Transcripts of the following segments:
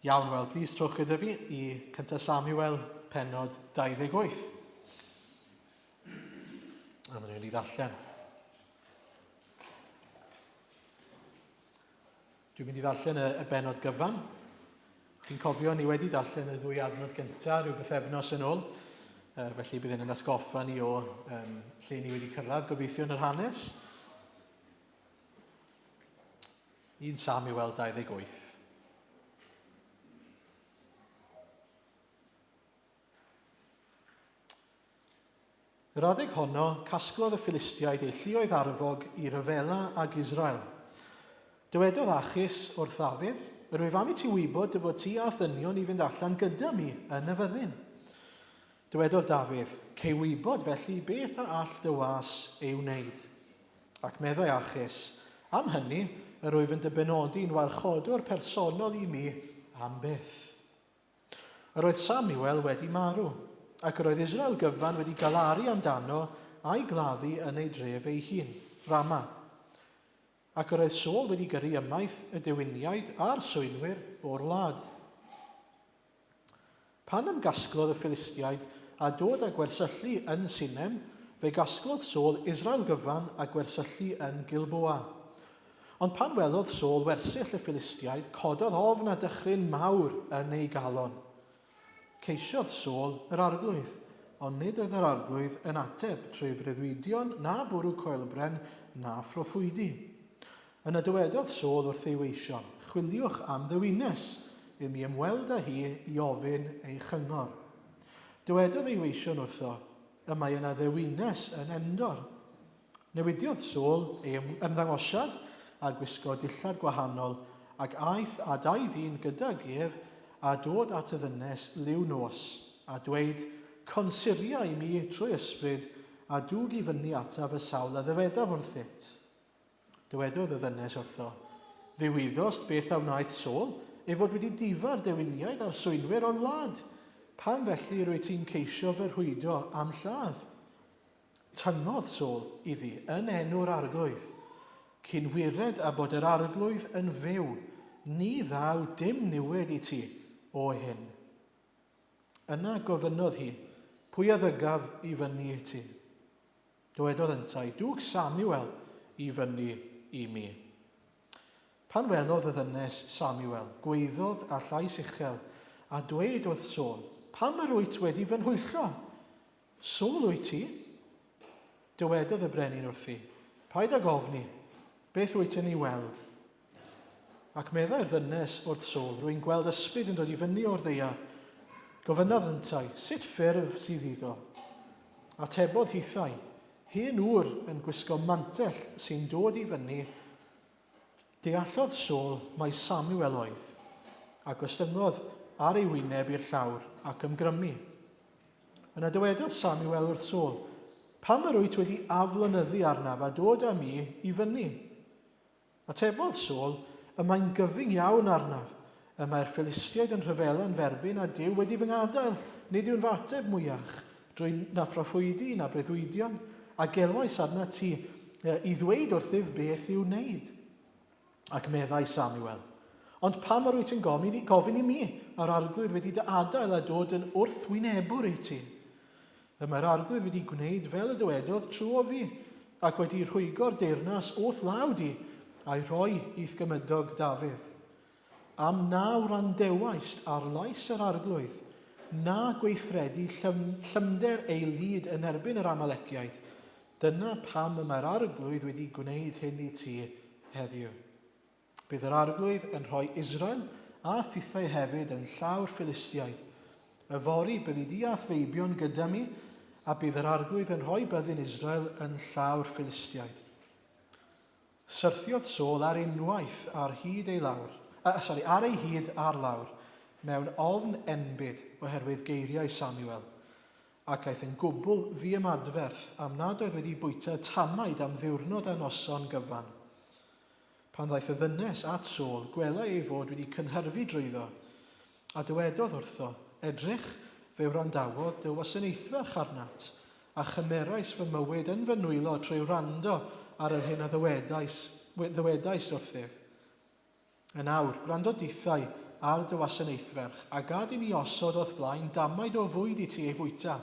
Iawn, wel, plis trwch gyda fi i cyntaf Samuel pennod 28. A maen nhw'n i ddarllen. Dwi'n mynd i ddarllen y bennod gyfan. Chi'n cofio ni wedi darllen y ddwy adnod gyntaf rhyw bythefnos yn ôl. Felly bydd yn atgoffa ni o lle ni wedi cyrraedd gobeithio yn yr hanes. 1 Samuel 28. Yr adeg honno, casglodd y Philistiaid eu lluoedd arfog i ryfela ag Israel. Dywedodd Achus wrth Dafydd, rwyf am i ti wybod dy fod ti a ddynion i fynd allan gyda mi yn y fyddin. Dywedodd Dafydd, cei wybod felly beth a all dy was ei wneud. Ac meddai Achus, am hynny, rwyf yn dy benodi'n warchodwr personol i mi am byth. Yr oedd Samuel wedi marw, ac yr oedd Israel gyfan wedi galaru amdano a'i gladdu yn ei dref ei hun, Rama. Ac yr oedd Saul wedi gyrru ymaith y diwyniaid a'r swynwyr o'r wlad. Pan ymgasglodd y Philistiaid a dod a gwersyllu yn Sinem, fe gasglodd Saul Israel gyfan a gwersyllu yn Gilboa. Ond pan welodd Saul wersyll y Philistiaid, cododd ofn a dychryn mawr yn ei galon. Ceisiodd Saul yr arglwydd, ond nid oedd yr arglwydd yn ateb trwy freuddwydion na bwrw coelbren na phroffwydi. Yna dywedodd Saul wrth ei weision, chwiliwch am ddywines, i mi ymweld â hi i ofyn ei chyngor. Dywedodd ei weision wrtho, y mae yna ddewines yn Endor. Newidiodd Saul ei ymddangosiad a gwisgo dillad gwahanol, ac aeth a dau ddyn gyda gef a dod at y ddynes liw nos, a dweud, consiria i mi trwy ysbryd, a dwg i fyny ataf y sawl a ddywedaf wrthyt. Dywedodd y ddynes wrtho, fe wyddost beth a wnaeth Saul, fod wedi difa'r dewiniaid a'r swynwyr o'r wlad. Pam felly rwy ti'n ceisio fy rhwydo am lladd? Tynnodd Saul iddi yn enw'r arglwydd, cyn wired a bod yr arglwydd yn fyw, ni ddaw dim niwed i ti o hyn. Yna gofynnodd hi, pwy a ddygaf i fyny i ti? Dywedodd yntai, dwg Samuel i fyny i mi. Pan welodd y ddynes Samuel, gweiddodd a llais uchel, a dweud wrth Saul, pam yr wyt wedi fy nhwyllo? Saul wyt ti? Dywedodd y brenin wrthi, paid ag ofni, beth wyt yn ei weld? Ac meddai'r ddynes wrth Saul, rwy'n gweld ysbryd yn dod i fyny o'r ddeia. Gofynnodd yntai, sut ffurf sydd iddo? Atebodd hithau, hen ŵr yn gwisgo mantell sy'n dod i fyny. Deallodd Saul mai Samuel oedd, ac ostyngodd ar ei wyneb i'r llawr ac ymgrymu. Yna dywedodd Samuel wrth Saul, pam yr wyt wedi aflonyddu arnaf a dod â mi i fyny? Atebodd Saul, y mae'n gyfyng iawn arnaf, y mae'r Philistiaid yn rhyfela'n ferbyn a Duw wedi fy ngadael, nid yw'n fateb mwyach, drwy na phroffwydi na breuddwydion, a gelwais arna ti i ddweud wrthyf beth i'w wneud. Ac meddai Samuel, ond pam ar wyt yn gofyn i mi, a'r arglwydd wedi dy adael a dod yn wrthwynebwr i ti? Y mae'r arglwydd wedi gwneud fel y dywedodd trwy o fi, ac wedi rhwygo'r deyrnas o'th law di, a'i rhoi i'th gymydog Dafydd. Am na wrandewaist ar lais yr arglwydd, na gweithredu llymder ei lyd yn erbyn yr Amaleciaid, dyna pam y mae'r arglwydd wedi gwneud hyn i ti heddiw. Bydd yr arglwydd yn rhoi Israel a thithau hefyd yn llawr Philistiaid. Y fori bydd i di athfeibion gyda mi, a bydd yr arglwydd yn rhoi byddin Israel yn llawr Philistiaid. Syrthiodd Saul ar unwaith ar ei hyd ar lawr, mewn ofn enbyd oherwydd geiriau Samuel, ac aeth yn gwbl fi ymadferth am nad oedd wedi bwyta tamaid am ddiwrnod a noson gyfan. Pan ddaeth y ddynes at Saul, gwela ei fod wedi cynhyrfu drwyddo, a dywedodd wrtho, edrych fe wrandawodd dy wasanaethferch arnat, a chymerais fy mywyd yn fy nwylo trwy wrando ar yr hyn a ddywedais wrthyf. Yn awr, gwrando dithau ar dy wasanaethferch, a gad i mi osod o'th flaen damaid o fwyd i ti ei fwyta,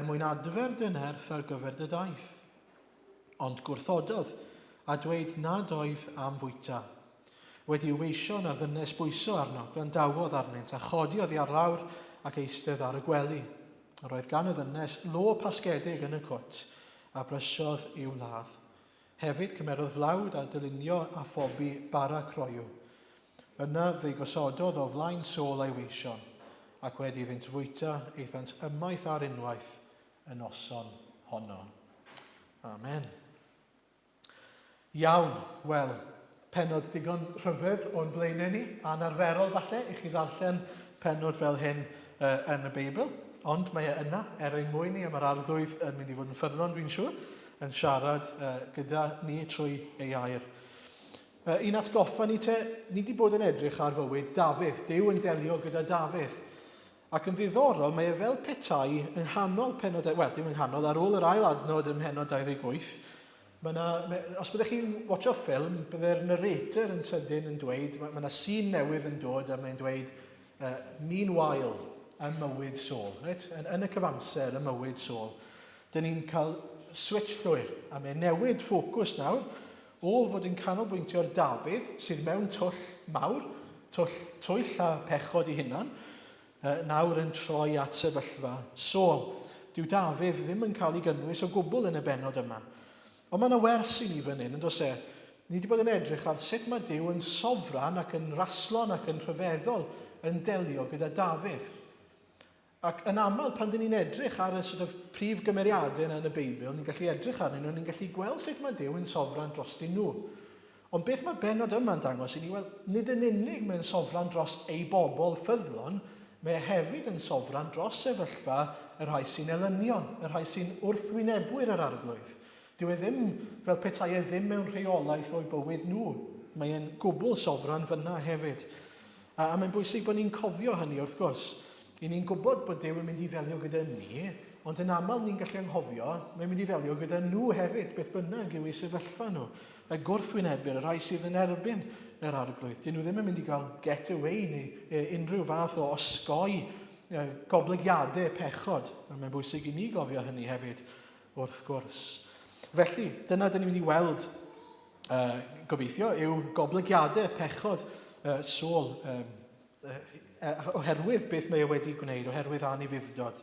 mwyn adfer dy nerth ar gyfer dy daith. Ond gwrthododd, a dweud nad oedd am fwyta. Wedi weision a ddynes bwyso arno, grandawodd arnynt, a chodiodd i ar lawr ac eistedd ar y gwely. Roedd gan y ddynes lo pasgedig yn y cwt, a brysiodd i'w ladd. Hefyd cymerodd flawd a dylunio a phobi bara croew. Yna fe gosododd o flaen Sôl a'i weision, ac wedi iddynt fwyta eithant ymaith ar unwaith y noson honno. Amen. Iawn, wel, penod digon rhyfedd o'n blaenau ni, anarferol falle, i chi ddarllen penod fel hyn yn y Beibl, ond mae yna, mwyn ni, a mae'r arglwydd yn mynd i fod yn ffyddlon, dwi'n siŵr, yn siarad gyda ni trwy ei air. Un atgoffa ni ni wedi bod yn edrych ar fywyd Dafydd. Dyw yn delio gyda Dafydd. Ac yn ddiddorol, mae fel petai yng nghanol penod, wel, dim yng nghanol, ar ôl yr ail adnod ym mhenod 28, os byddech chi'n watcho ffilm, byddai'r narrator yn sydyn yn dweud, mae yna sîn newydd yn dod a mae'n dweud, meanwhile, ym mywyd Sôl. Right? Yn y cyfamser, ym mywyd Sôl. Dyn ni'n cael switch llwyr, a mae'n newid ffocws nawr, o fod yn canolbwyntio ar Dafydd, sydd mewn twll mawr, twyll a pechod I hunan, nawr yn troi at sefyllfa Sôl. Dyw Dafydd ddim yn cael ei gynnwys o gwbl yn y benod yma. Ond mae yna wers I ni fan hyn, yn dos e. Ni wedi bod yn edrych ar sut mae Dyw yn sofran ac yn raslon ac yn rhyfeddol yn delio gyda Dafydd. Ac yn aml, pan dyn ni'n edrych ar y prif gymeriadau yn y Beibl, ni'n gallu edrych arnyn nhw, ni'n gallu gweld sut mae Dyw yn sofran drostyn nhw. Ond beth mae benod yma'n dangos I ni, wel, nid yn unig mae'n sofran dros ei bobl ffyddlon, mae hefyd yn sofran dros sefyllfa y rhai sy'n elynion, y rhai sy'n wrthwynebwyr yr arglwydd. Dyw e ddim, fel petai e ddim mewn rheolaeth o'i bywyd nhw. Mae'n gwbl sofran fyna hefyd. A mae'n bwysig bod ni'n cofio hynny wrth gwrs. I ni'n gwybod bod Dyw yn mynd I ddelio gyda ni, ond yn aml ni'n gallu anghofio, mae'n mynd I ddelio gyda nhw hefyd, beth bynnag yw I sefyllfa nhw. Y gwrthwynebyr, y rhai sydd yn erbyn yr arglwydd. Dyn nhw ddim yn mynd I gael get away neu unrhyw fath o osgoi goblygiadau pechod. A mae'n bwysig I ni gofio hynny hefyd wrth gwrs. Felly, dyna dyn ni'n mynd I weld, gobeithio, yw goblygiadau pechod Sôl oherwydd beth mae wedi gwneud, oherwydd anifuddod.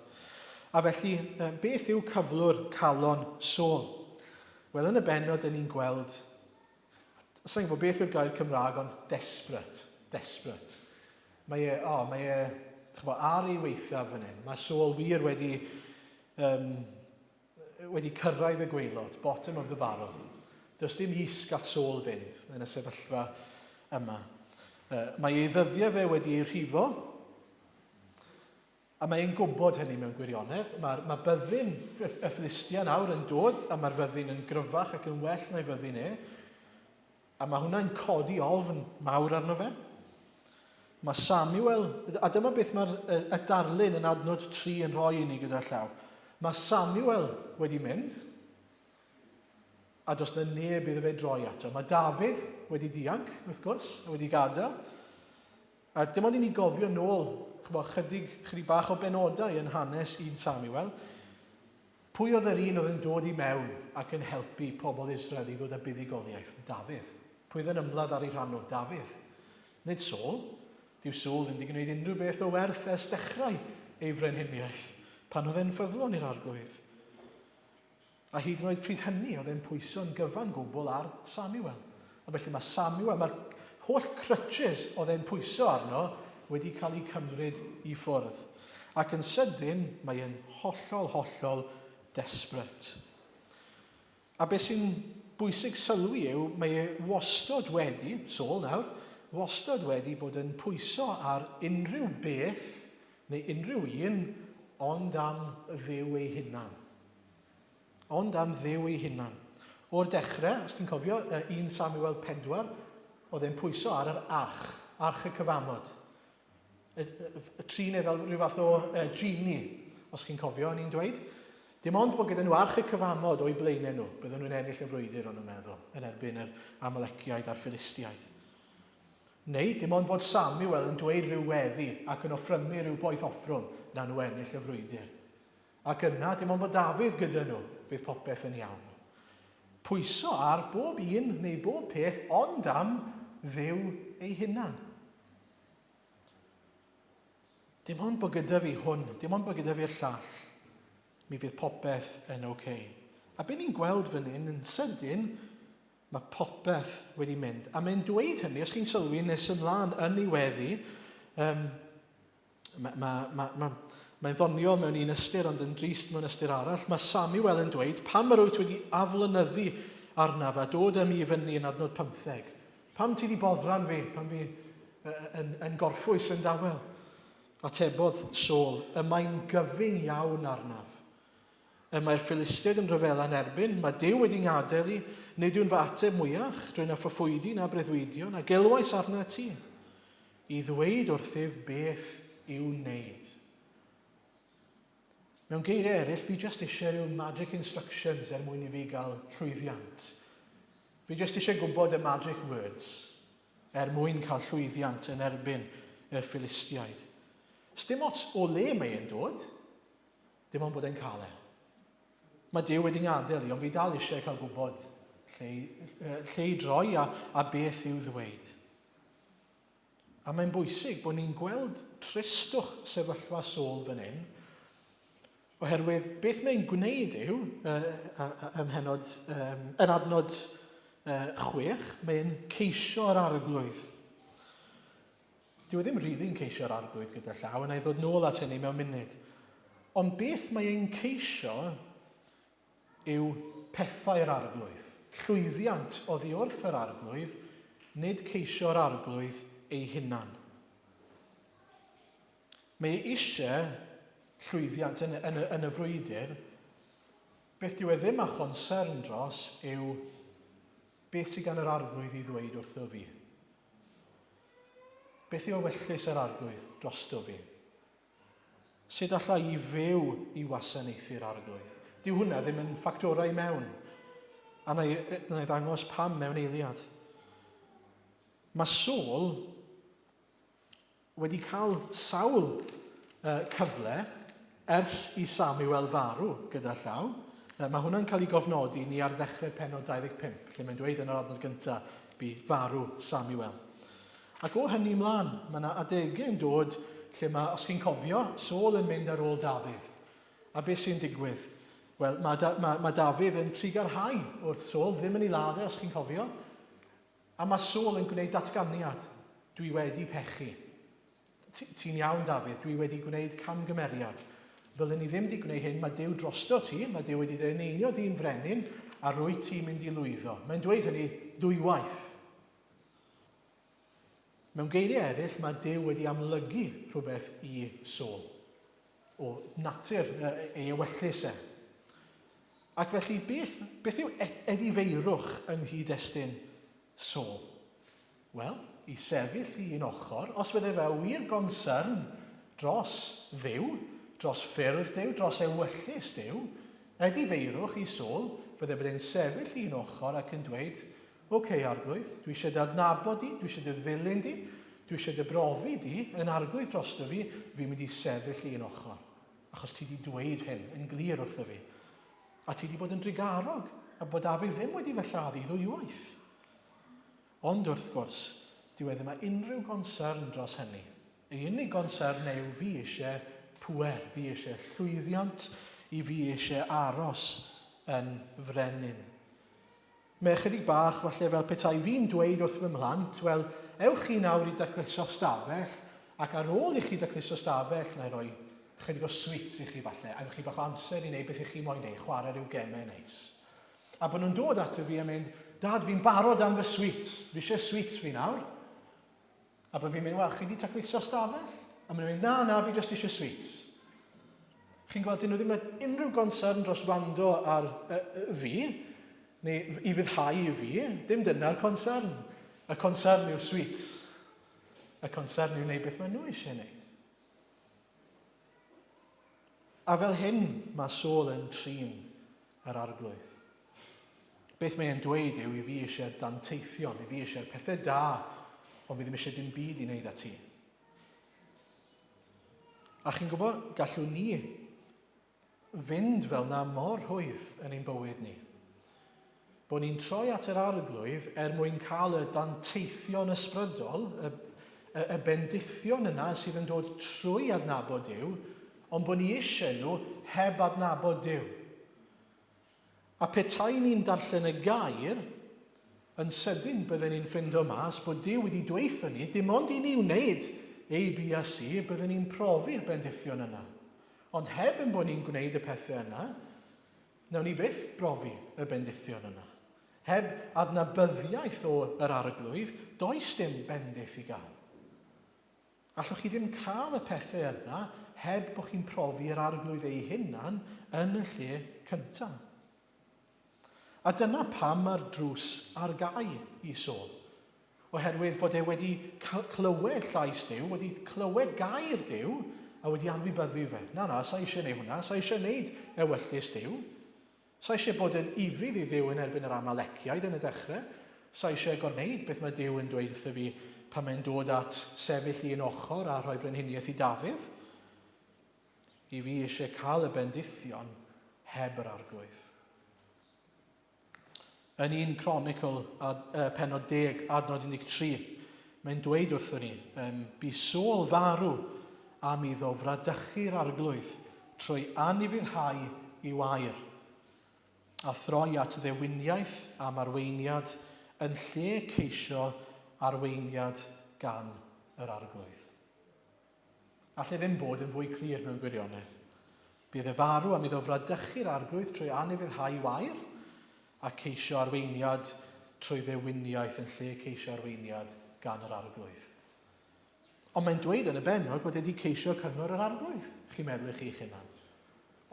A felly, beth yw cyflwr calon Sôl? Wel, yn y benod, dyn ni'n gweld, sa'n gwybod beth yw'r gair Cymraeg, ond desperate. Desperate. Mae ar ei weithaf fan hyn. Mae Sôl wir wedi cyrraedd y gwaelod, bottom of the barrel. Does dim is gall Sôl fynd yn y sefyllfa yma. Mae ei ddyddiau fe wedi ei rhifo, a mae e'n gwybod hynny mewn gwirionedd. Mae byddin y Philistia nawr yn dod, a mae'r fyddin yn gryfach ac yn well na'i fyddin a mae hwnna'n codi ofn mawr arno fe. Mae Samuel, a dyma beth mae'r darlun yn adnod 3 yn rhoi I ni gyda llaw. Mae Samuel wedi mynd, a does na neb iddo fe droi ato. Mae Dafydd wedi dianc, wrth gwrs, wedi gadael. A dim ond I ni gofio nôl, chydig bach o benodau yn hanes 1 Samuel, pwy oedd yr un oedd yn dod I mewn ac yn helpu pobl Israel I ddod â buddugoliaeth? Dafydd. Pwy oedd yn ymladd ar ei rhan o? Dafydd. Nid Sôl. Dyw Sôl ddim wedi gwneud unrhyw beth o werth ers dechrau ei frenhiniaeth, pan oedd e'n ffyddlon i'r arglwydd. A hyd yn oed pryd hynny, oedd e'n pwyso'n gyfan gwbl ar Samuel. A felly mae Samuel, mae'r holl crutches oedd e'n pwyso arno, wedi cael ei cymryd I ffwrdd. Ac yn sydyn, mae e'n hollol desperate. A beth sy'n bwysig sylwi yw, mae e wastod wedi, Sôl nawr, wastod wedi bod yn pwyso ar unrhyw beth, neu unrhyw un, ond am Dduw ei hunan. Ond am Dduw ei hunan. O'r dechrau, os chi'n cofio, 1 Samuel 4, oedd e'n pwyso ar yr arch y cyfamod. Y tri neu fel rhyw fath o genie, os chi'n cofio, ni'n dweud. Dim ond bod gyda nhw arch y cyfamod o'i blaenau nhw, bydden nhw'n ennill y frwydr o'n nhw'n meddwl, yn erbyn yr Amaleciaid a'r Philistiaid. Neu, dim ond bod Samuel yn dweud rhyw weddi ac yn offrymu rhyw boeth offrwm na'n nhw ennill y frwydr. Ac yna, dim ond bod Dafydd gyda nhw, fydd popeth yn iawn. Pwyso ar bob un neu bob peth ond am Dduw ei hunan. Dim ond bod gyda fi hwn, dim ond bod gyda fi'r llall, mi fydd popeth yn oce. A be ni'n gweld fan hyn, yn sydyn, mae popeth wedi mynd. A mae'n dweud hynny, os chi'n sylwi nes ymlaen yn ei weddi, mae'n ddoniol mewn un ystyr, ond yn drist mewn ystyr arall. Mae Samuel yn dweud, pam mae rwyt wedi aflynyddu arnaf a dod ym i fyny yn adnod 15. Pam ti wedi boddran fi, pam fi yn gorffwys yn dawel? Atebodd Saul, y mae'n gyfyng iawn arnaf. Y mae'r Philistiaid yn rhyfela'n erbyn, mae Duw wedi'n gadael i, nid yw'n fy ateb mwyach, drwy'n affoffwydi na breuddwydion, a gelwais arna ti, i ddweud wrthyf beth i'w wneud. Mewn geiriau eraill, fi jyst eisiau rhyw magic instructions mwyn i fi gael llwyddiant. Fi jyst eisiau gwybod y magic words mwyn cael llwyddiant yn erbyn y Philistiaid. Dim ots o le mae e'n dod, dim ond bod e'n cael e. Mae Duw wedi'n gadael i, ond fi dal eisiau cael gwybod lle i droi a beth i'w ddweud. A mae'n bwysig bod ni'n gweld tristwch sefyllfa Saul fan hyn, oherwydd beth mae'n gwneud yw, yn adnod 6, mae'n ceisio'r arglwydd. Dyw e ddim rili'n ceisio'r arglwydd gyda llaw, yna i ddod nôl at hynny mewn munud. Ond beth mae'n ceisio yw pethau'r arglwydd. Llwyddiant oddi wrth yr arglwydd, nid ceisio'r arglwydd ei hunan. Mae eisiau llwyddiant yn y frwydr, beth dyw e ddim â chonsern dros yw beth sydd gan yr arglwydd i ddweud wrtho fi. Beth yw ewyllus yr arglwydd drosto fi? Sut allai i fyw i wasanaethu'r arglwydd? Dyw hwnna ddim yn ffactorau mewn. A na i ddangos pam mewn eiliad. Mae Saul wedi cael sawl cyfle ers i Samuel farw gyda llaw. Mae hwnna'n cael ei gofnodi ni ar ddechrau pennod 25, lle mae'n dweud yn yr adnod gyntaf bu farw Samuel. Ac o hynny mlaen, mae yna adegau yn dod lle mae, os chi'n cofio, Saul yn mynd ar ôl Dafydd. A beth sy'n digwydd? Wel, mae Dafydd yn trigarhau wrth Saul, ddim yn ei laddau os chi'n cofio. A mae Saul yn gwneud datganiad. Dwi wedi pechu. Ti'n iawn, Dafydd, dwi wedi gwneud camgymeriad. Ddylen ni ddim wedi gwneud hyn, mae Duw drosto ti, mae Duw wedi dyneinio di'n frenin, a rwy ti'n mynd i lwyddo. Mae'n dweud hynny ddwywaith. Mewn geiriau eraill, mae Duw wedi amlygu rhywbeth i Saul, o natur ei ewyllus e. Ac felly, beth yw edifeirwch yng nghyd-destun Saul? Wel, i sefyll i un ochr, os fydde fe wir gonsern dros Dduw, dros ffyrdd Duw, dros ewyllus Duw, edifeirwch i Saul, fydde byddai'n sefyll i un ochr ac yn dweud, oce, arglwydd, dwi eisiau dy adnabod di, dwi eisiau dy ddilyn di, dwi eisiau dy brofi di, yn arglwydd drosto fi, fi'n mynd i sefyll i un ochr. Achos ti wedi dweud hyn yn glir wrtho fi. A ti wedi bod yn drigarog, a bod Dafydd ddim wedi fy lladdu ddwywaith. Ond wrth gwrs, dyw e ddim â unrhyw gonsern dros hynny. Ei unig gonsern yw fi eisiau pwer, fi eisiau llwyddiant, i fi eisiau aros yn frenin. Mae chydig bach, falle fel petai fi'n dweud wrth fy mhlant, wel, ewch chi nawr i dacluso stafell, ac ar ôl i chi dacluso stafell, na i roi chydig o sweets i chi falle, a chi bach o amser i wneud beth i chi moyn wneud, chwarae rhyw gemau neis. A bod nhw'n dod ato fi a mynd, Dad, fi'n barod am fy sweets, fi eisiau sweets fi nawr. A bod fi'n mynd, wel, chi wedi tacluso stafell? A maen nhw'n mynd, na, fi jyst eisiau sweets. Chi'n gweld, dyn nhw ddim unrhyw gonsern dros wrando ar fi, neu i fyddhau i fi, dim dyna'r concern. Y concern yw sweets. Y concern yw wneud beth maen nhw eisiau wneud. A fel hyn mae Saul yn trin yr arglwydd. Beth mae'n dweud yw i fi eisiau danteithion, i fi eisiau'r pethau da ond fi ddim eisiau dim byd i wneud â ti. A chi'n gwybod, gallwn ni fynd fel na mor hwyf yn ein bywyd ni. Bod ni'n troi at yr arglwydd mwyn cael y danteithion ysbrydol, y bendithion yna sydd yn dod trwy adnabod Duw, ond bod ni eisiau nhw heb adnabod Duw. A petai ni'n darllen y gair, yn sydyn byddwn ni'n ffindo mas bod Duw wedi dweutho ni, dim ond i ni wneud A, B a C, byddwn ni'n profi'r bendithion yna. Ond heb yn bod ni'n gwneud y pethau yna, nawn ni byth brofi y bendithion yna. Heb adnabyddiaeth o'r arglwydd, does dim bendith i gael. Allwch chi ddim cael y pethau yna heb bod chi'n profi'r arglwydd ei hunan yn y lle cyntaf. A dyna pam mae'r drws ar gau i Saul. Oherwydd fod e wedi clywed llais Duw, wedi clywed gair Duw, a wedi anwybyddu fe. Na, sa eisiau gwneud hwnna, sa eisiau gwneud ewyllus Duw. Sa eisiau bod yn ifydd i Dduw yn erbyn yr Amaleciaid yn y dechrau. Sa eisiau gorwneud beth mae Duw yn dweud wrtho fi pan mae'n dod at sefyll i un ochr a rhoi brenhiniaeth i Dafydd. I fi eisiau cael y bendithion heb yr arglwydd. Yn 1 Chronicle, penod 10, adnod 13, mae'n dweud wrthon ni, bu Saul farw am iddo fradychu'r arglwydd trwy anifuddhau i wair, a throi at ddewiniaeth am arweiniad yn lle ceisio arweiniad gan yr arglwydd. Allai ddim bod yn fwy clir mewn gwirionedd. Bydd e farw am iddo fradychu'r arglwydd trwy anifuddhau i wair, a ceisio arweiniad trwy ddewiniaeth yn lle ceisio arweiniad gan yr arglwydd. Ond mae'n dweud yn y benod bod wedi ceisio cyngor yr arglwydd, chi'n meddwl i chi'ch hunan.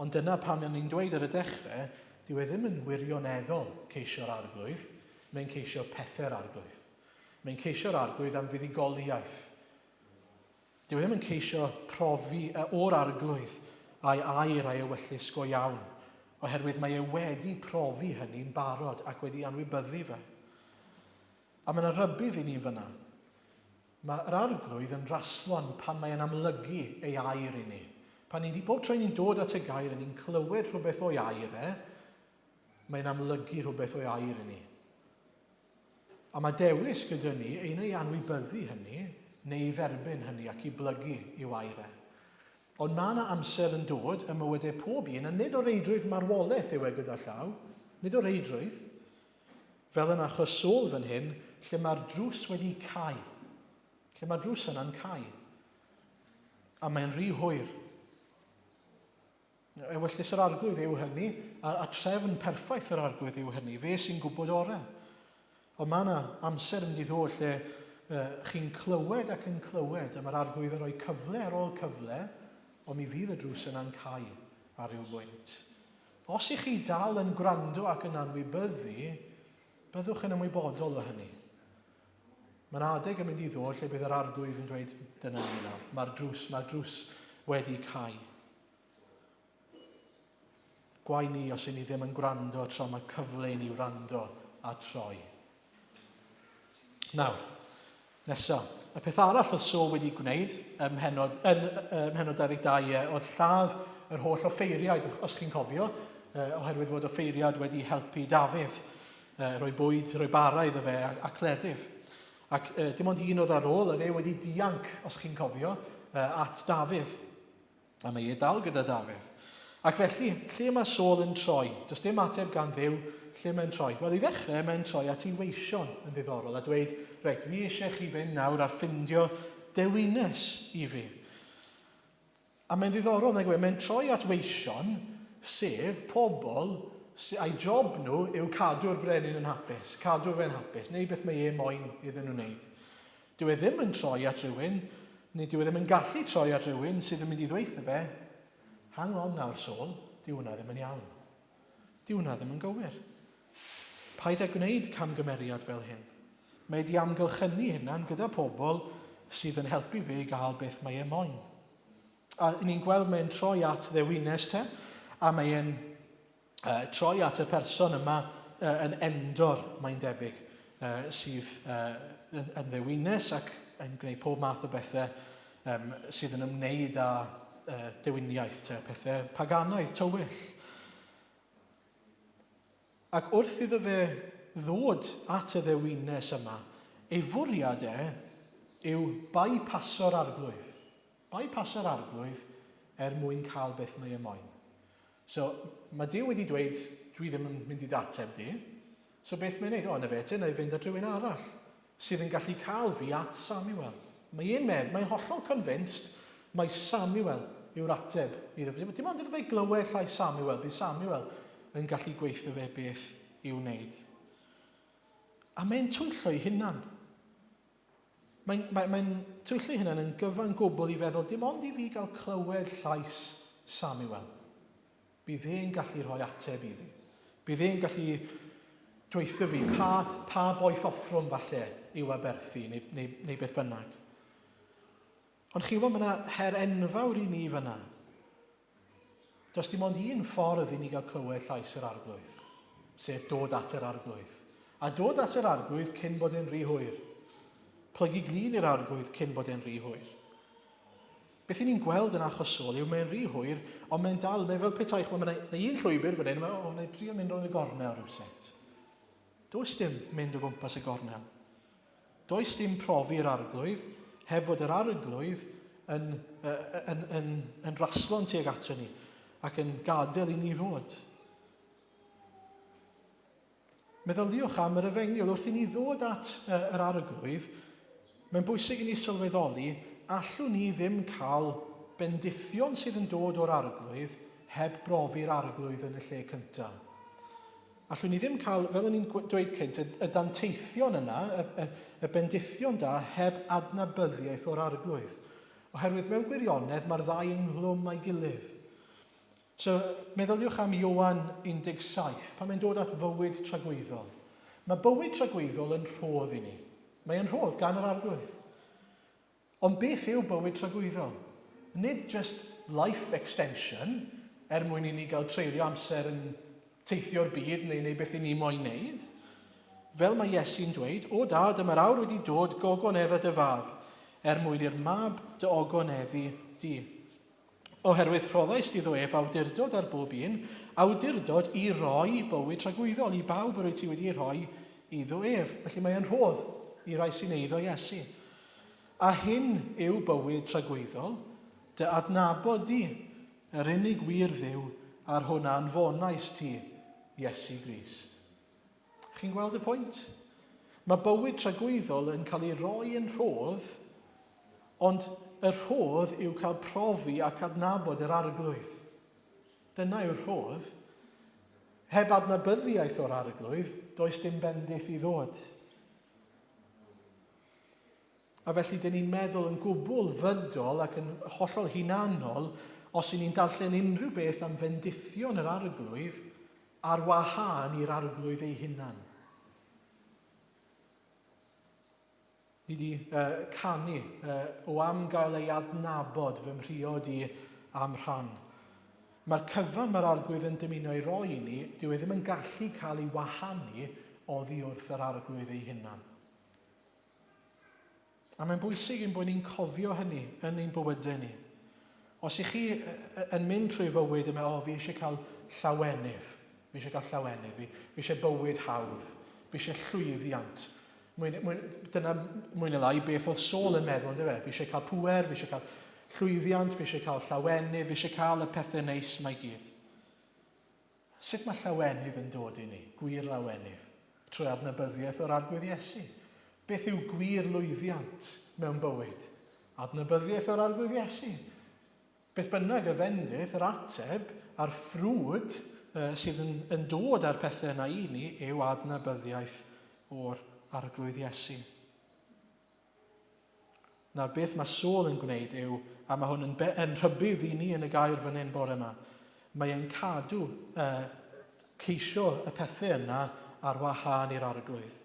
Ond dyna pam ni'n dweud ar y dechrau, dyw e ddim yn wirioneddol ceisio'r arglwydd, mae'n ceisio pethau'r arglwydd. Mae'n ceisio'r arglwydd am fuddugoliaeth. Dyw e ddim yn ceisio profi o'r arglwydd a'i air a'i ewyllus go iawn, oherwydd mae e wedi profi hynny'n barod ac wedi anwybyddu fe. A mae yna rybydd i ni fyna. Mae'r arglwydd yn raslon pan mae'n amlygu ei air i ni. Pan bob tro ni'n dod at y gair a ni'n clywed rhywbeth o'i air mae'n amlygu rhywbeth o'i air i ni. A mae dewis gyda ni ein ei anwybyddu hynny, neu i dderbyn hynny ac i blygu i'w air Ond mae yna amser yn dod y mywydau pob un, a nid o reidrwydd marwolaeth yw e gyda llaw, nid o reidrwydd, fel yn achos Saul fan hyn, lle mae'r drws wedi cau. Lle mae'r drws yna'n cau. A mae'n rhy hwyr. Ewyllus yr arglwydd yw hynny, a trefn perffaith yr arglwydd yw hynny, fe sy'n gwybod orau. Ond mae yna amser yn mynd i ddod lle chi'n clywed ac yn clywed, a mae'r arglwydd yn rhoi cyfle ar ôl cyfle, ond mi fydd y drws yna'n cau ar ryw bwynt. Os ych chi dal yn gwrando ac yn anwybyddu, byddwch yn ymwybodol o hynny. Mae'n adeg yn mynd i ddod lle bydd yr arglwydd yn dweud, dyna ni nawr, mae'r drws wedi cau. Gwai ni os i ni ddim yn gwrando tra mae cyfle i ni wrando a troi. Nawr, nesaf. Y peth arall oedd Saul wedi gwneud ym mhenod 22 oedd lladd yr holl offeiriad, os chi'n cofio, oherwydd fod offeiriad wedi helpu Dafydd, rhoi bwyd, rhoi bara iddo fe a cleddyf. Ac dim ond un oedd ar ôl, oedd e wedi dianc, os chi'n cofio, at Dafydd. A mae e dal gyda Dafydd. Ac felly, lle mae Saul yn troi? Does dim ateb gan Dduw, lle mae'n troi? Wel, i ddechrau, mae'n troi at ei weision yn ddiddorol a dweud, reit, fi eisiau chi fynd nawr a ffindio dewines i fi. A mae'n ddiddorol, mae'n troi at weision, sef pobl, a'i job nhw yw cadw'r brenin yn hapus, cadw fe'n hapus, neu beth mae e moyn iddyn nhw wneud. Dyw e ddim yn troi at rhywun, neu dyw e ddim yn gallu troi at rhywun sydd yn mynd i ddweud fe, hang on nawr Saul, dyw hwnna ddim yn iawn. Dyw hwnna ddim yn gywir. Paid â gwneud camgymeriad fel hyn. Mae wedi amgylchynu hynna'n gyda pobl sydd yn helpu fe i gael beth mae e moyn. A ni'n gweld mae'n troi at ddewines te, a mae'n troi at y person yma yn endor, mae'n debyg, sydd yn ddewinus ac yn gwneud pob math o bethau sydd yn ymwneud â dewiniaeth, pethau paganaidd tywyll. Ac wrth iddo fe ddod at y ddewinus yma, ei fwriad yw bypasso'r arglwydd. Bypasso'r arglwydd mwyn cael beth mae moyn. So, mae Duw wedi dweud, dwi ddim yn mynd i ddateb di. So beth mae'n neud? Na fe, neu fynd â rhywun arall sydd yn gallu cael fi at Samuel. Mae'n hollol convinced mai Samuel yw'r ateb. Dim ond iddo fe glywed llai Samuel, bydd Samuel yn gallu gweithio fe beth i'w wneud. A mae'n twyllo ei hunan. Mae'n twyllo ei hunan yn gyfan gwbl i feddwl, dim ond i fi gael clywed llais Samuel. Bydd e'n gallu rhoi ateb i fi. Bydd e'n gallu dweithio fi pa boeth offrwm falle i'w aberthu neu beth bynnag. Ond chi'n gwybod, mae yna her enfawr i ni fyna. Does dim ond un ffordd i ni gael clywed llais yr arglwydd, sef dod at yr arglwydd. A dod at yr arglwydd cyn bod e'n rhy hwyr. Plygu glin i'r arglwydd cyn bod e'n rhy hwyr. Beth i ni'n gweld yn achosol yw mae'n rhy hwyr, ond mae'n dal, mae fel petai, mae un llwybr fan hyn, mae'n drio mynd rhwng y gornel rhywsut. Does dim mynd o gwmpas y gornel. Does dim profi'r arglwydd, heb fod yr arglwydd yn raslo'n tuag ato ni ac yn gadael i ni fod. Meddyliwch am yr efengyl wrth i ni ddod at yr arglwydd, mae'n bwysig i ni sylweddoli allwn ni ddim cael bendithion sydd yn dod o'r arglwydd heb brofi'r arglwydd yn y lle cyntaf. Allwn ni ddim cael, fel o'n i'n dweud cynt, y danteithion yna, y bendithion da, heb adnabyddiaeth o'r arglwydd. Oherwydd mewn gwirionedd mae'r ddau ynglwm a'i gilydd. So, meddyliwch am Ioan 17, pan mae'n dod at fywyd tragweddol. Mae bywyd tragweddol yn rhodd i ni. Mae'n rhodd gan yr arglwydd. Ond beth yw bywyd tragweddol? Nid just life extension, mwyn i ni gael treulio amser yn teithio'r byd neu beth i ni moyn wneud. Fel mae Iesu'n dweud, o dad, dyma'r awr wedi dod gogonedda dy fab, mwyn i'r mab dy ogoneddu di. Oherwydd rhoddais di ddo ef awdurdod ar bob un, awdurdod i roi bywyd tragweddol, i bawb yr wyt ti wedi rhoi iddo ef. Felly mae'n rhodd i rai sy'n eiddo Iesu. A hyn yw bywyd tragweddol, dy adnabod di, yr unig wir dduw ar hwnna anfonais ti, Iesu Grist. Chi'n gweld y pwynt? Mae bywyd tragweddol yn cael ei roi yn rhodd, ond y rhodd yw cael profi ac adnabod yr arglwydd. Dyna yw'r rhodd. Heb adnabyddiaeth o'r arglwydd, does dim bendith i ddod. A felly, dyn ni'n meddwl yn gwbl fydol ac yn hollol hunanol os y'n ni'n darllen unrhyw beth am fendithion yr arglwydd ar wahân i'r arglwydd ei hunan. Ni wedi canu o am gael ei adnabod fy mhriod i am rhan. Mae'r cyfan mae'r arglwydd yn dymuno i roi i ni, dyw e ddim yn gallu cael ei wahanu oddi wrth yr arglwydd ei hunan. A mae'n bwysig ein bod ni'n cofio hynny yn ein bywydau ni. Os ych chi yn mynd trwy fywyd yma, fi eisiau cael llawenydd. Fi eisiau bywyd hawdd. Fi eisiau llwyddiant. Dyna mwy neu lai beth oedd Saul yn meddwl, ynddo fe? Fi eisiau cael pŵer, fi eisiau cael llwyddiant, fi eisiau cael llawenydd, fi eisiau cael y pethau neis mae gyd. Sut mae llawenydd yn dod i ni? Gwir lawenydd. Trwy adnabyddiaeth o'r arglwydd Iesu. Beth yw gwir lwyddiant mewn bywyd? Adnabyddiaeth o'r arglwydd Iesu. Beth bynnag y fendith, yr ateb a'r ffrwd sydd yn dod ar pethau yna i ni yw adnabyddiaeth o'r arglwydd Iesu. Nawr beth mae Saul yn gwneud yw, a mae hwn yn rhybydd i ni yn y gair fan hyn bore yma, mae e'n cadw ceisio y pethau yna ar wahân i'r arglwydd.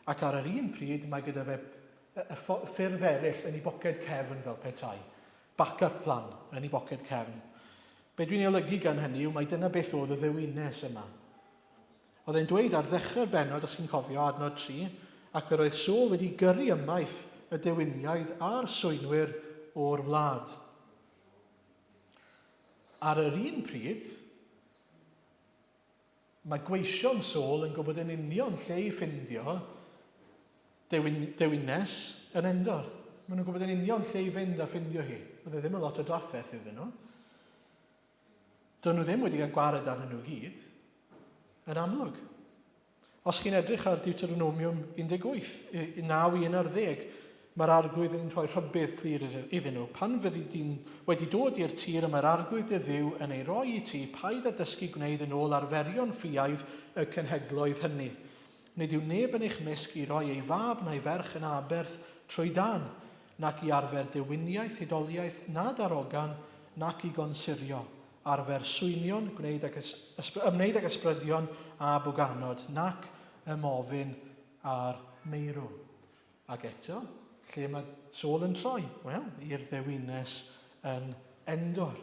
Ac ar yr un pryd mae gyda fe ffyrdd eraill yn ei boced cefn fel petai. Backup plan yn ei boced cefn. Be dwi'n ei olygu gan hynny yw mae dyna beth oedd y ddewines yma. Oedd e'n dweud ar ddechrau'r bennod, os chi'n cofio, adnod 3, ac yr oedd Saul wedi gyrru ymaith y diwyniaid a'r swynwyr o'r wlad. Ar yr un pryd, mae gweision Saul yn gwybod yn union lle i ffindio dewines yn Endor. Maen nhw'n gwybod yn union lle i fynd a ffindio hi. Oedd ddim yn lot o drafferth iddyn nhw. Dyn nhw ddim wedi cael gwared arnyn nhw gyd, yn amlwg. Os chi'n edrych ar Deuteronomium 18, 9-11, mae'r arglwydd yn rhoi rhybydd clir iddyn nhw. Pan fyddi di'n wedi dod i'r tir y mae'r arglwydd y ddiw yn ei roi i ti, paid a dysgu gwneud yn ôl arferion ffiaidd y cynhegloedd hynny. Nid yw neb yn eich misg i roi ei fab neu ferch yn aberth trwy dan, nac i arfer dywiniaeth, hudoliaeth, na darogan, nac i gonsirio, arfer swynion, ymwneud ag ysbrydion a bwganod, nac ymofyn ar meirw. Ac eto, lle mae Saul yn troi? Wel, i'r ddewines yn Endor.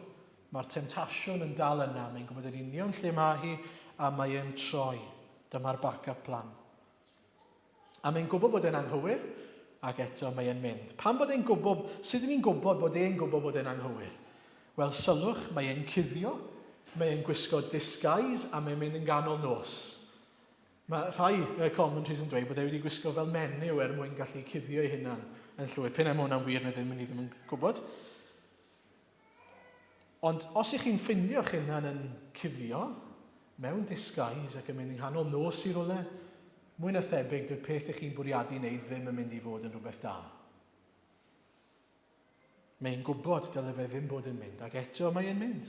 Mae'r temtasiwn yn dal yna, mae'n gwybod yn union lle mae hi, a mae e'n troi. Dyma'r backup plan. A mae'n gwybod bod e'n anghywir, ac eto mae e'n mynd. Pan bod e'n gwybod, sut ni'n gwybod bod e'n gwybod bod e'n anghywir? Wel, sylwch, mae e'n cuddio, mae e'n gwisgo disguise, a mae'n mynd yn ganol nos. Mae rhai commentaries yn dweud bod e wedi gwisgo fel menyw mwyn gallu cuddio ei hunan yn llwyr. Pyn am hwnna'n wir na ddim yn gwybod. Ond os ych chi'n ffindio'ch hunan yn cuddio, mewn disguise ac yn mynd yn nghanol nos i rwle, mwy na thebyg dy'r peth ych chi'n bwriadu wneud ddim yn mynd i fod yn rhywbeth da. Mae'n gwybod dylai fe ddim bod yn mynd, ac eto mae'n mynd.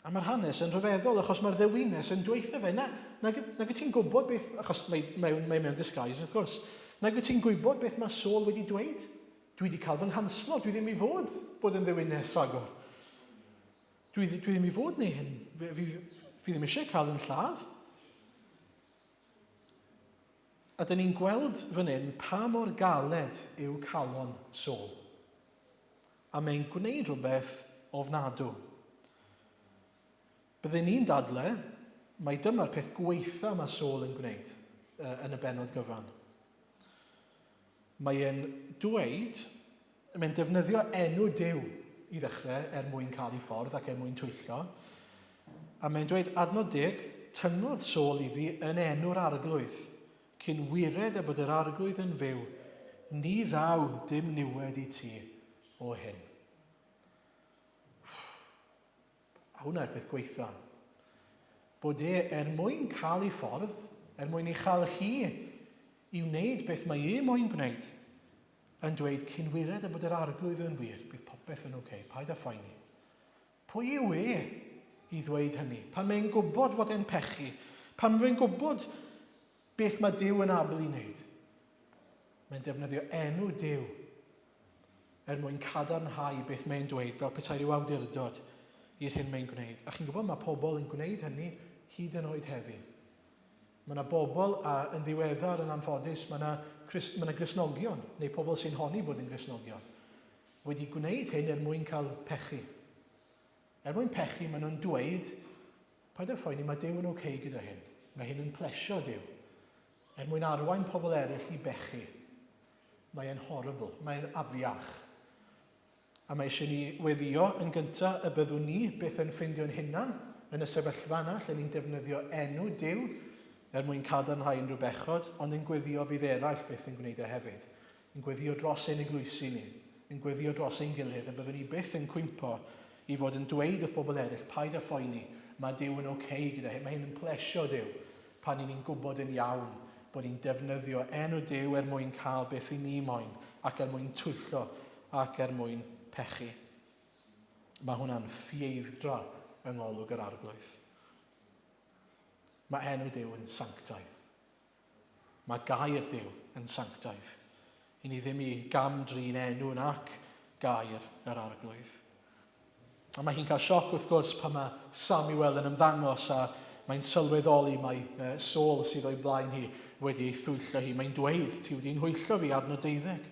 A mae'r hanes yn rhyfeddol, achos mae'r ddewines yn dweithio fe. Nag wyt ti'n gwybod beth, achos mae mewn disguise, wrth gwrs, nag wyt ti'n gwybod beth mae Saul wedi dweud? Dwi wedi cael fy nghanslo, dwi ddim i fod bod yn ddewines rhagor. Dwi ddim i fod neu hyn. Fi ddim eisiau cael yn lladd. A dyn ni'n gweld fan hyn pa mor galed yw calon Saul. A mae'n gwneud rhywbeth ofnadw. Byddwn ni'n dadle, mae dyma'r peth gweitha mae Saul yn gwneud yn y bennod gyfan. Mae'n dweud, mae'n defnyddio enw Duw i ddechrau mwyn cael ei ffordd ac mwyn twyllo. A mae'n dweud, adnod 10, tynnodd Saul iddi yn enw'r arglwydd, cyn wired bod yr arglwydd yn fyw, ni ddaw dim niwed i ti o hyn. A hwnna'r peth gweitha. Bod mwyn cael ei ffordd, mwyn ei chael hi i wneud beth mae moyn gwneud, yn dweud cyn wired bod yr arglwydd yn wir, bydd popeth yn oce, paid a phoeni. Pwy yw i ddweud hynny? Pan mae'n gwybod bod e'n pechu, pan mae'n gwybod beth mae Duw yn abl i wneud, mae'n defnyddio enw Duw mwyn cadarnhau beth mae'n dweud fel petai ryw awdurdod i'r hyn mae'n gwneud. A chi'n gwybod mae pobl yn gwneud hynny hyd yn oed heddi. Mae yna bobl yn ddiweddar yn anffodus, mae yna Gristnogion, neu pobl sy'n honni bod yn Gristnogion, wedi gwneud hyn mwyn cael pechu. Mwyn pechu, maen nhw'n dweud, paid â phoeni, mae Duw yn oce gyda hyn. Mae hyn yn plesio Duw. Mwyn arwain pobl eraill i bechu. Mae e'n horrible, mae e'n afiach. A mae eisiau ni weddio yn gyntaf y byddwn ni beth yn ffindio'n hunan yn y sefyllfa yna, lle ni'n defnyddio enw Duw mwyn cadarnhau unrhyw bechod, ond yn gweddio bydd eraill beth yn gwneud hefyd. Yn gweddio dros ein eglwysi ni, yn gweddio dros ein gilydd, a byddwn ni byth yn cwympo i fod yn dweud wrth bobl eraill, paid â phoeni, mae Duw yn oce gyda hyn, mae hyn yn plesio Duw pan ni'n gwybod yn iawn bod ni'n defnyddio enw Duw mwyn cael beth i ni moyn, ac mwyn twyllo, ac mwyn pechu. Mae hwnna'n ffieildra yng ngolwg yr arglwydd. Mae enw Duw yn sanctaidd. Mae gair Duw yn sanctaidd. I ni ddim i gamdrin enw nac gair yr arglwydd. A mae hi'n cael sioc wrth gwrs pan mae Samuel yn ymddangos a mae'n sylweddoli mae Saul sydd o'i blaen hi wedi ei thwyllo hi. Mae'n dweud, ti wedi'n hwyllo fi adnod 12.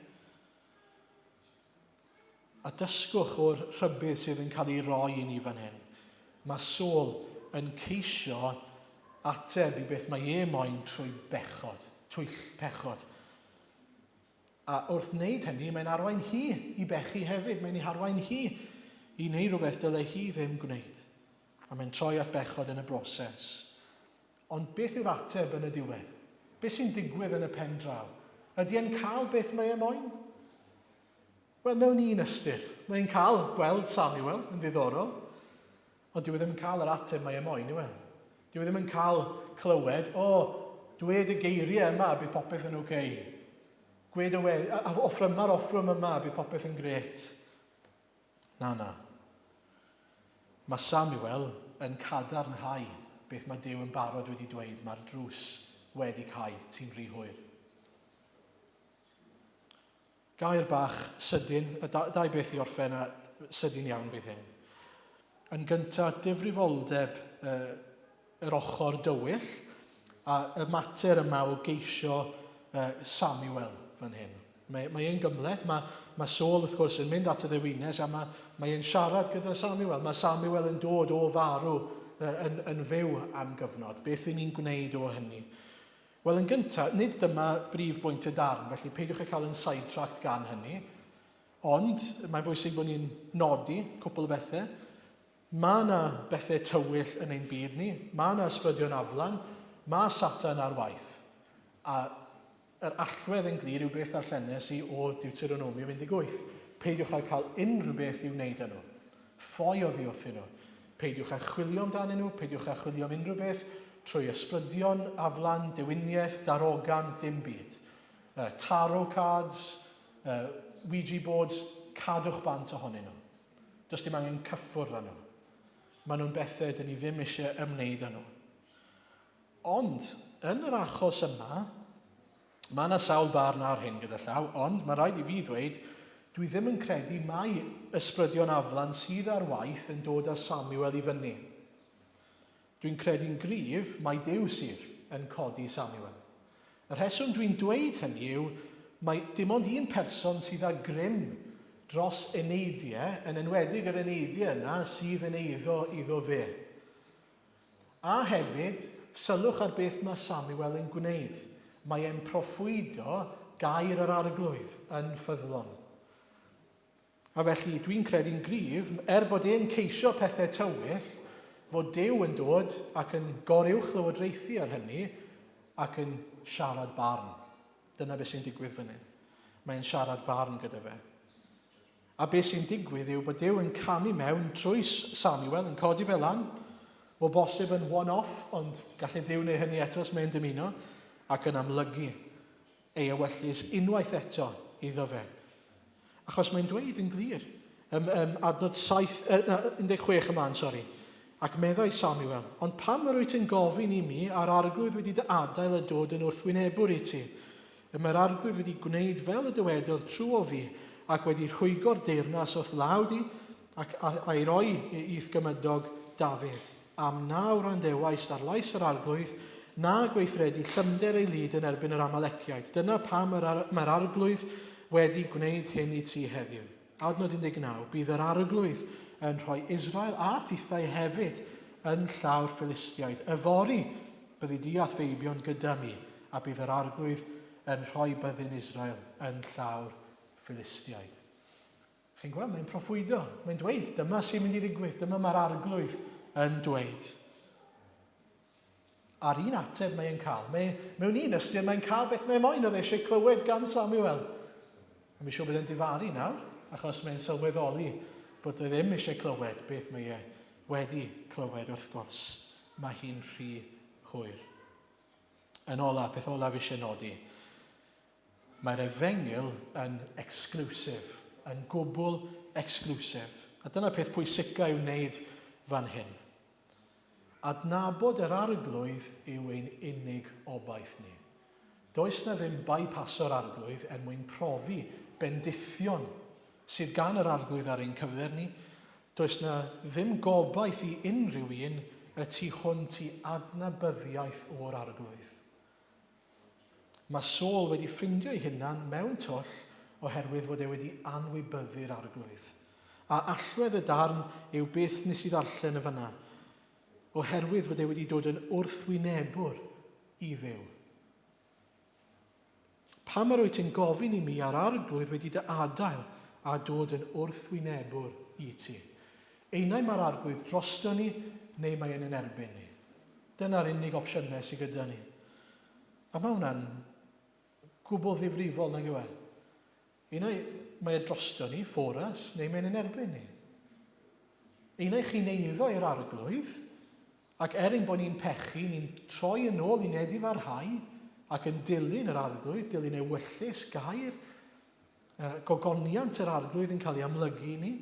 A dysgwch o'r rhybydd sydd yn cael ei roi i ni fan hyn. Mae Saul yn ceisio ateb i beth mae moyn trwy bechod, twyll pechod. A wrth wneud hynny, mae'n arwain hi i bechu hefyd. Mae'n ei harwain hi i wneud rhywbeth dylai hi ddim gwneud. A mae'n troi at bechod yn y broses. Ond beth yw'r ateb yn y diwedd? Beth sy'n digwydd yn y pen draw? Ydy e'n cael beth mae e moyn? Wel, mewn un ystyr. Mae'n cael gweld Samuel yn ddiddorol, ond dyw e ddim yn cael yr ateb mae e moyn, yw e? Dyw e ddim yn cael clywed, dwed y geiriau yma, bydd popeth yn oce. Gwed offryma'r offrwm yma, bydd popeth yn gret. Na. Mae Samuel yn cadarnhau beth mae Duw yn barod wedi dweud, mae'r drws wedi cael, ti'n rhy hwyr. Gair bach sydyn, dau beth i orffen a sydyn iawn bydd hyn. Yn gyntaf, difrifoldeb yr ochr dywyll a y mater yma o geisio Samuel fan hyn. Mae e'n gymleth, mae Saul wrth gwrs yn mynd at y ddewines a mae e'n siarad gyda Samuel. Mae Samuel yn dod o farw yn fyw am gyfnod. Beth y'n ni'n gwneud o hynny? Wel, yn gyntaf, nid dyma brif bwynt y darn, felly peidiwch cael yn sidetracked gan hynny, ond mae'n bwysig bod ni'n nodi cwpl o bethau. Mae yna bethau tywyll yn ein byd ni, mae yna ysbrydion aflan, mae Satan ar waith. A yr allwedd yn glir yw beth arllenes i o Deuteronomy 18. Peidiwch â cael unrhyw beth i'w wneud â nhw. Ffoi o ddi wrthyn nhw. Peidiwch â chwilio amdanyn nhw, peidiwch â chwilio am unrhyw beth, trwy ysbrydion, aflan, diwyniaeth, darogan, dim byd. Tarot cards, Ouija boards, cadwch bant ohonyn nhw. Does dim angen cyffwrdd â nhw. Maen nhw'n bethau dyn ni ddim eisiau ymwneud â nhw. Ond, yn yr achos yma, mae yna sawl barn ar hyn gyda llaw, ond mae rhaid i fi ddweud, dwi ddim yn credu mai ysbrydion aflan sydd ar waith yn dod â Samuel i fyny. Dwi'n credu'n gryf mai Duw sydd yn codi Samuel. Y rheswm dwi'n dweud hynny yw, mae dim ond un person sydd â grym dros eneidiau, yn enwedig yr eneidiau yna sydd yn iddo fe. A hefyd, sylwch ar beth mae Samuel yn gwneud. Mae e'n proffwydo gair yr arglwydd yn ffyddlon. A felly, dwi'n credu'n gryf, bod e'n ceisio pethau tywyll, fod Duw yn dod ac yn goruwch llywodraethu ar hynny ac yn siarad barn. Dyna beth sy'n digwydd fyny. Mae'n siarad barn gyda fe. A beth sy'n digwydd yw bod Duw yn camu mewn trwy Samuel, yn codi fe lan, o bosib yn one-off, ond gallai Duw neu hynny eto os mae'n dymuno, ac yn amlygu ei ewyllus unwaith eto iddo fe. Achos mae'n dweud yn glir, adnod 16 yma, ac meddai Samuel, ond pam yr wyt yn gofyn i mi a'r arglwydd wedi dy adael a dod yn wrthwynebwr i ti? Mae'r arglwydd wedi gwneud fel y dywedodd trwy o fi ac wedi rhwygo'r deyrnas wrth lawd i ac a'i roi i'th gymydog Dafydd. Am na wrandewais ar lais yr arglwydd na gweithredu llyfnder ei lyd yn erbyn yr Amaleciaid. Dyna pam mae'r arglwydd wedi gwneud hyn i ti heddiw. Adnod 19, bydd yr arglwydd yn rhoi Israel a thithau hefyd yn llawr Philistiaid. Yfori byddi di a theibion gyda mi, a bydd yr arglwydd yn rhoi byddin Israel yn llawr Philistiaid. Chi'n gweld, mae'n proffwydo. Mae'n dweud, dyma sy'n mynd i ddigwydd, dyma mae'r arglwydd yn dweud. A'r un ateb mae'n cael. Mewn un ystyr, mae'n cael beth mae'n moyn oedd eisiau clywed gan Samuel. A mi siŵr bod e'n difaru nawr, achos mae'n sylweddoli bod e ddim eisiau clywed beth mae e wedi clywed wrth gwrs. Mae hi'n rhy hwyr. Yn ola, peth ola fi eisiau nodi. Mae'r efengil yn exclusive, yn gwbl exclusive. A dyna peth pwysica i'w wneud fan hyn. Adnabod yr arglwydd yw ein unig obaith ni. Does na ddim bypasso'r arglwydd er mwyn profi bendithion sydd gan yr arglwydd ar ein cyfer ni. Does na ddim gobaith i unrhyw un y tu hwnt i adnabyddiaeth o'r arglwydd. Mae Saul wedi ffindio ei hunan mewn twll oherwydd fod e wedi anwybyddu'r arglwydd. A allwedd y darn yw beth nes i ddarllen y fyna, oherwydd fod e wedi dod yn wrthwynebwr i Dduw. Pa mor wyt ti'n gofyn i mi ar arglwydd wedi dy adael a dod yn wrthwynebwr i ti? Einau mae'r arglwydd drosto ni neu mae yn erbyn ni. Dyna'r unig opsiynau sydd gyda ni. A mae hwnna'n gwbl ddifrifol nag yw e. Einau mae e drosto ni, fforas, neu mae'n yn erbyn ni. Einau chi'n eiddo i'r arglwydd, ac bod ni'n pechu, ni'n troi yn ôl i'n edifarhau, ac yn dilyn yr arglwydd, dilyn ewyllus, gair, gogoniant yr arglwydd yn cael ei amlygu ni,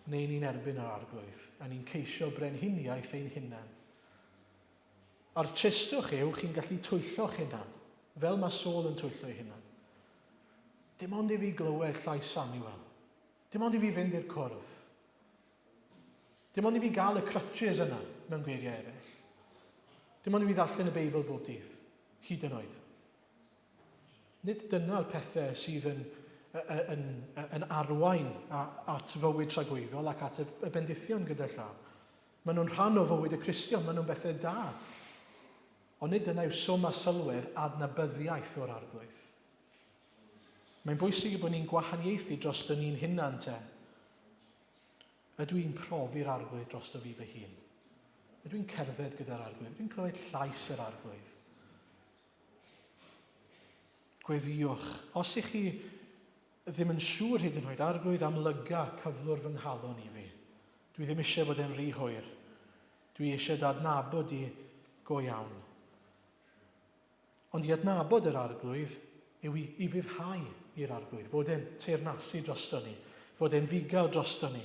neu ni'n erbyn yr arglwydd, a ni'n ceisio brenhiniaeth ein hunain. A'r tristwch yw, chi'n gallu twyllo'ch hunain, fel mae Saul yn twyllo ei hunain. Dim ond i fi glywed llais Samuel. Dim ond i fi fynd i'r cwrdd. Dim ond i fi gael y crutches yna mewn geiriau eraill. Dim ond i fi ddarllen y Beibl bob dydd, hyd yn oed. Nid dyna'r pethau sydd yn arwain at fywyd tragweddol ac at y bendithion gyda llaw. Maen nhw'n rhan o fywyd y Cristion, maen nhw'n bethau da. Ond nid dyna yw swm a sylwedd adnabyddiaeth o'r arglwydd. Mae'n bwysig bod ni'n gwahaniaethu dros ni'n hunan te. Ydw i'n profi'r arglwydd dros fi fy hun? Ydw i'n cerdded gyda'r arglwydd? Ydw i'n clywed llais yr arglwydd? Gweddiwch, os ych chi ddim yn siŵr hyd yn oed arglwydd amlyga cyflwr fy nghalon i fi. Dwi ddim eisiau bod yn rhy hwyr. Dwi eisiau adnabod i go iawn. Ond i adnabod yr arglwydd yw i fyddhau i'r arglwydd, fod e'n teirnasu drosto ni, fod e'n fugail drosto ni,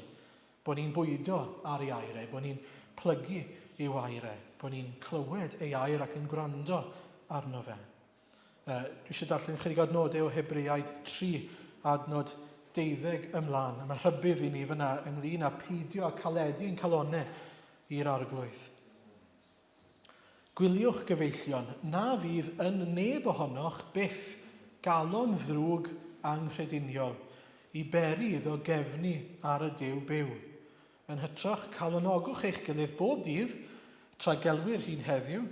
bod ni'n bwydo ar ei airau, bod ni'n plygu i'w airau, bod ni'n clywed ei air ac yn gwrando arno fe. Dwi eisiau darllen chydig adnodau o Hebreaid 3, adnod 12 ymlaen. Mae rhybydd i ni fyna ynglyn â peidio a caledu yn calonnau i'r arglwydd. Gwyliwch gyfeillion, na fydd yn neb ohonoch byth galon ddrwg anghrediniol i beri iddo gefni ar y Duw byw. Yn hytrach calonogwch eich gilydd bob dydd tra gelwyr hi'n heddiw,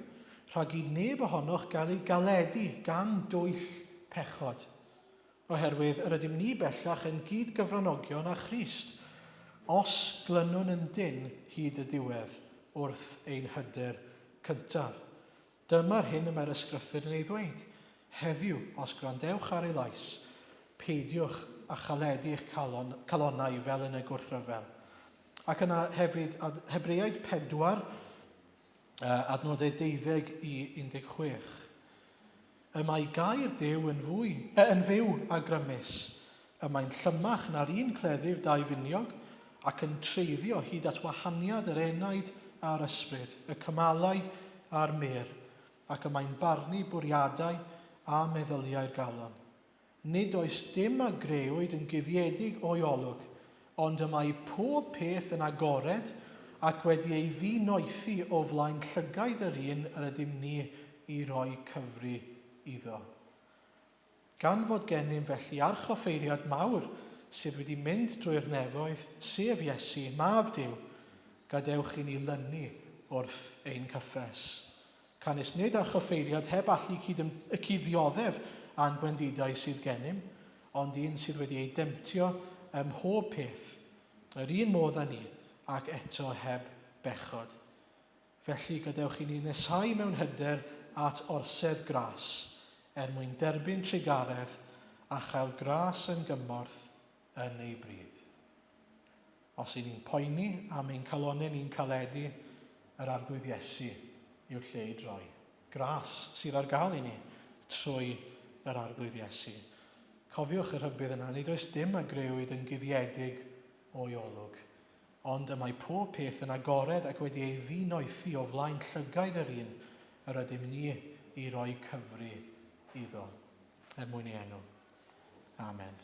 rhag i neb ohonoch gael ei galedu gan dwyll pechod. Oherwydd yr ydym ni bellach yn gyd gyfranogion â Christ, os glynwn yn dyn hyd y diwedd wrth ein hyder cyntaf. Dyma'r hyn y mae'r ysgrythur yn ei ddweud. Heddiw, os gwrandewch ar ei lais, peidiwch a chaledu eich calonnau fel yn y gwrthryfel. Ac yna hefyd, Hebreaid 4, adnodau 12 i 16. Y mae gair Duw yn fyw a grymus. Y mae'n llymach na'r un cleddyf dau finiog ac yn treiddio hyd at wahaniad yr enaid a'r ysbryd, y cymalau a'r mer, ac y mae'n barnu bwriadau a meddyliau'r galon. Nid oes dim a greuwyd yn guddiedig o'i olwg, ond y mae pob peth yn agored ac wedi ei ddinoethi o flaen llygaid yr un yr ydym ni i roi cyfri iddo. Gan fod gennym felly archoffeiriad mawr sydd wedi mynd drwy'r nefoedd, sef Iesu, mab Duw, gadewch i ni lynu wrth ein cyffes. Canis nid archoffeiriad heb allu cyddioddef a'n gwendidau sydd gennym, ond un sydd wedi ei demtio ym mhob peth, yr un modd â ni, ac eto heb bechod. Felly gadewch i ni nesau mewn hyder at orsedd gras, mwyn derbyn trigaredd a chael gras yn gymorth yn ei bryd. Os i ni'n poeni am ein calonnau ni'n caledu, yr arglwydd Iesu yw'r lle i droi. Gras sydd ar gael i ni trwy yr arglwydd Iesu. Cofiwch y rhybydd yna, nid oes dim a greuwyd yn guddiedig o'i olwg, ond y mae pob peth yn agored ac wedi ei ddinoethi o flaen llygaid yr un, yr ydym ni i roi cyfri iddo. Mwyn ei enw. Amen.